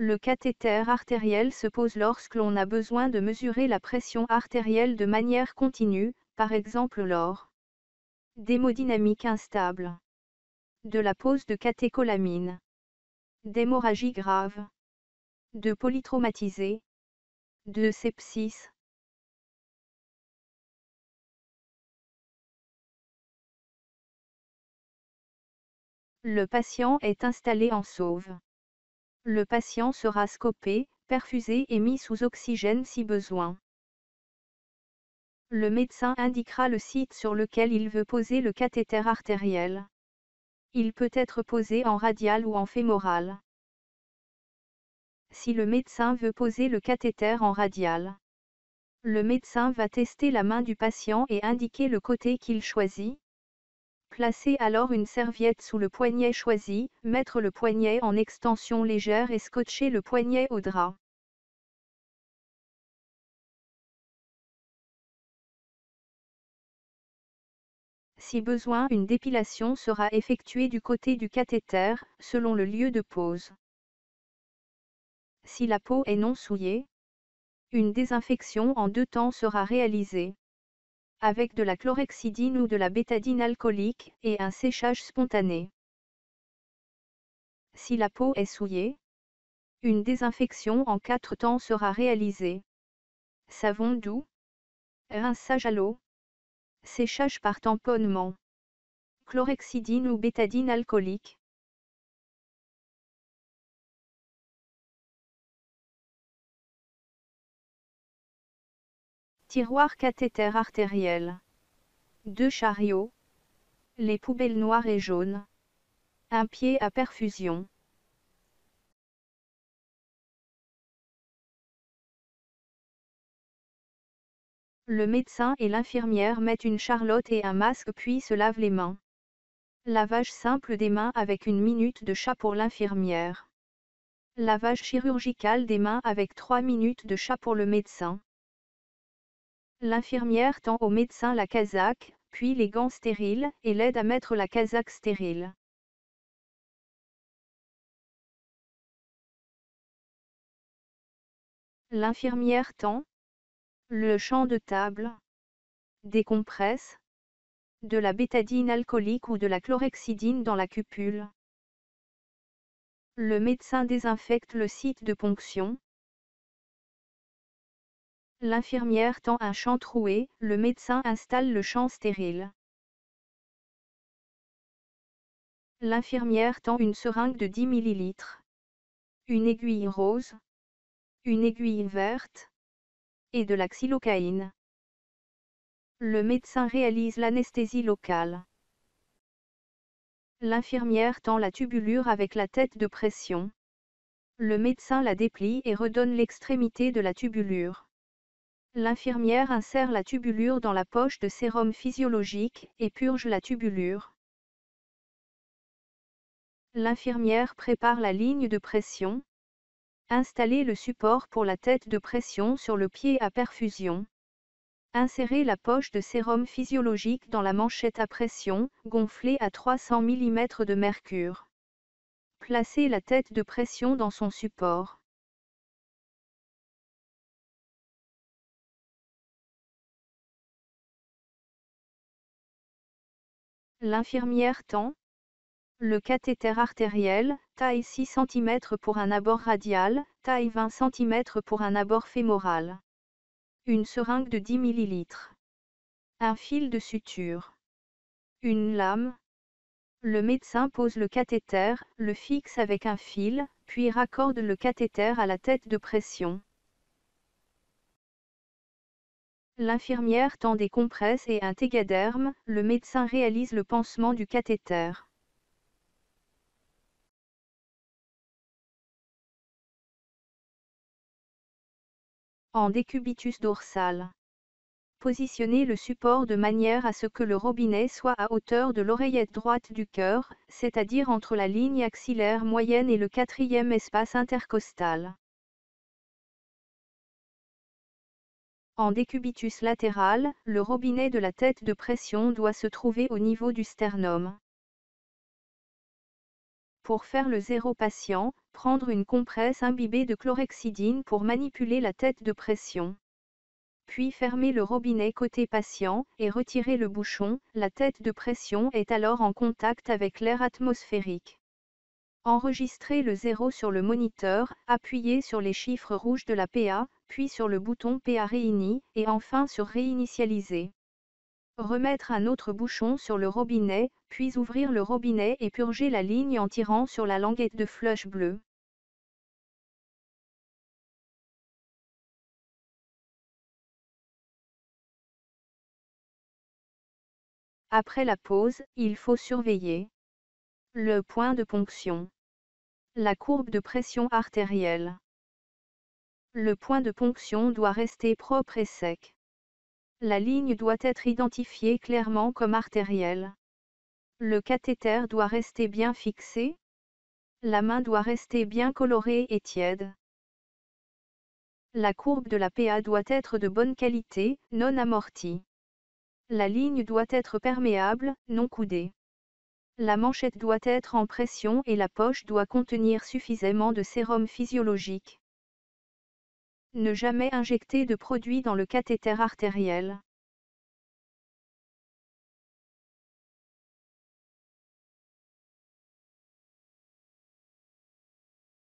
Le cathéter artériel se pose lorsque l'on a besoin de mesurer la pression artérielle de manière continue, par exemple lors d'hémodynamique instable, de la pose de catécholamine, d'hémorragie grave, de polytraumatisé, de sepsis. Le patient est installé en sauve. Le patient sera scopé, perfusé et mis sous oxygène si besoin. Le médecin indiquera le site sur lequel il veut poser le cathéter artériel. Il peut être posé en radial ou en fémoral. Si le médecin veut poser le cathéter en radial, le médecin va tester la main du patient et indiquer le côté qu'il choisit. Placez alors une serviette sous le poignet choisi, mettre le poignet en extension légère et scotcher le poignet au drap. Si besoin, une dépilation sera effectuée du côté du cathéter, selon le lieu de pose. Si la peau est non souillée, une désinfection en 2 temps sera réalisée, avec de la chlorhexidine ou de la bétadine alcoolique, et un séchage spontané. Si la peau est souillée, une désinfection en 4 temps sera réalisée. Savon doux, rinçage à l'eau, séchage par tamponnement, chlorhexidine ou bétadine alcoolique. Tiroir cathéter artériel. 2 chariots. Les poubelles noires et jaunes. Un pied à perfusion. Le médecin et l'infirmière mettent une charlotte et un masque puis se lavent les mains. Lavage simple des mains avec 1 minute de chat pour l'infirmière. Lavage chirurgical des mains avec 3 minutes de chat pour le médecin. L'infirmière tend au médecin la casaque, puis les gants stériles, et l'aide à mettre la casaque stérile. L'infirmière tend le champ de table, décompresse, de la bétadine alcoolique ou de la chlorhexidine dans la cupule. Le médecin désinfecte le site de ponction. L'infirmière tend un champ troué, le médecin installe le champ stérile. L'infirmière tend une seringue de 10 ml. Une aiguille rose, une aiguille verte, et de la xylocaïne. Le médecin réalise l'anesthésie locale. L'infirmière tend la tubulure avec la tête de pression. Le médecin la déplie et redonne l'extrémité de la tubulure. L'infirmière insère la tubulure dans la poche de sérum physiologique et purge la tubulure. L'infirmière prépare la ligne de pression. Installez le support pour la tête de pression sur le pied à perfusion. Insérez la poche de sérum physiologique dans la manchette à pression, gonflée à 300 mm de mercure. Placez la tête de pression dans son support. L'infirmière tend le cathéter artériel, taille 6 cm pour un abord radial, taille 20 cm pour un abord fémoral. Une seringue de 10 ml. Un fil de suture. Une lame. Le médecin pose le cathéter, le fixe avec un fil, puis raccorde le cathéter à la tête de pression. L'infirmière tend des compresses et un tégaderme, le médecin réalise le pansement du cathéter. En décubitus dorsal. Positionnez le support de manière à ce que le robinet soit à hauteur de l'oreillette droite du cœur, c'est-à-dire entre la ligne axillaire moyenne et le 4e espace intercostal. En décubitus latéral, le robinet de la tête de pression doit se trouver au niveau du sternum. Pour faire le 0 patient, prendre une compresse imbibée de chlorhexidine pour manipuler la tête de pression. Puis fermer le robinet côté patient et retirer le bouchon, la tête de pression est alors en contact avec l'air atmosphérique. Enregistrez le 0 sur le moniteur, appuyez sur les chiffres rouges de la PA, puis sur le bouton PA réini, et enfin sur réinitialiser. Remettre un autre bouchon sur le robinet, puis ouvrir le robinet et purger la ligne en tirant sur la languette de flush bleue. Après la pause, il faut surveiller le point de ponction, la courbe de pression artérielle. Le point de ponction doit rester propre et sec. La ligne doit être identifiée clairement comme artérielle. Le cathéter doit rester bien fixé. La main doit rester bien colorée et tiède. La courbe de la PA doit être de bonne qualité, non amortie. La ligne doit être perméable, non coudée. La manchette doit être en pression et la poche doit contenir suffisamment de sérum physiologique. Ne jamais injecter de produit dans le cathéter artériel.